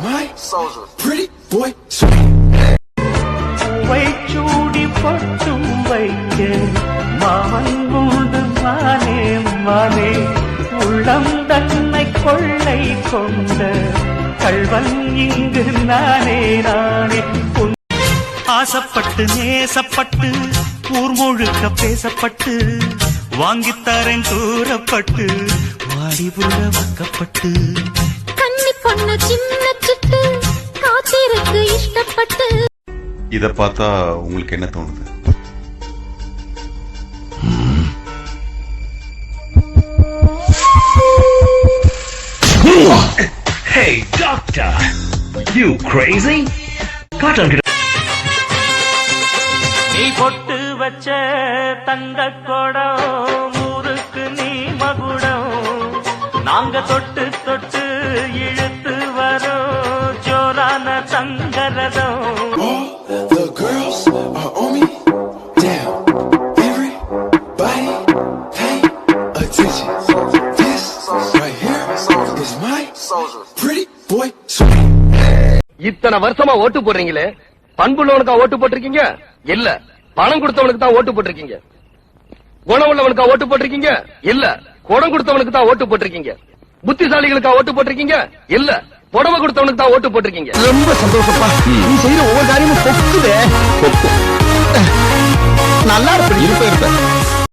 my soldier, pretty boy, sweet. வைச்சூடி பொட்டும் வைக்க மாமன் உண்டு மானே மானே உள்ளம் தன்னை கொள்ளை கொண்ட கள்வன் இங்கு நானே நானே. ஆசைப்பட்டு நேசப்பட்டு ஊர் முழுக்க பேசப்பட்டு வாங்கித்தாரன் கூறப்பட்டு வாடி புள்ள வாக்கப்பட்டு கண்ணி பொண்ணு சின்ன சிட்டு காத்திருக்கு இஷ்டப்பட்டு. இத பார்த்தா உங்களுக்கு என்ன தோணுது? Hey doctor, you crazy? Cotton. நீ பொட்டு வச்ச தங்க கொடம் ஊருக்கு நீ மகுடம் நாங்க தொட்டு தொட்டு இழுத்து வரோம் ஜோரான தங்கரதம். All the girls are on me, down. Everybody pay attention. This right here is my soldier, pretty boy, sweet. இத்தனை வருஷமா ஓட்டு போடுறீங்களே, பண்புள்ளவனுக்கா ஓட்டு போட்டிருக்கீங்க? இல்ல பணம் கொடுத்தவனுக்கு தான் ஓட்டு போட்டிருக்கீங்க. குணம் உள்ளவனுக்கா ஓட்டு போட்டிருக்கீங்க? இல்ல குடம் கொடுத்தவனுக்கு தான் ஓட்டு போட்டிருக்கீங்க. புத்திசாலிகளுக்கா ஓட்டு போட்டிருக்கீங்க? இல்ல புடவை கொடுத்தவனுக்கு தான் ஓட்டு போட்டிருக்கீங்க. ரொம்ப சந்தோஷப்பா. நீ செய்யற ஒவ்வொரு காரியமும் பொக்குதே. நல்லா இருப்ப.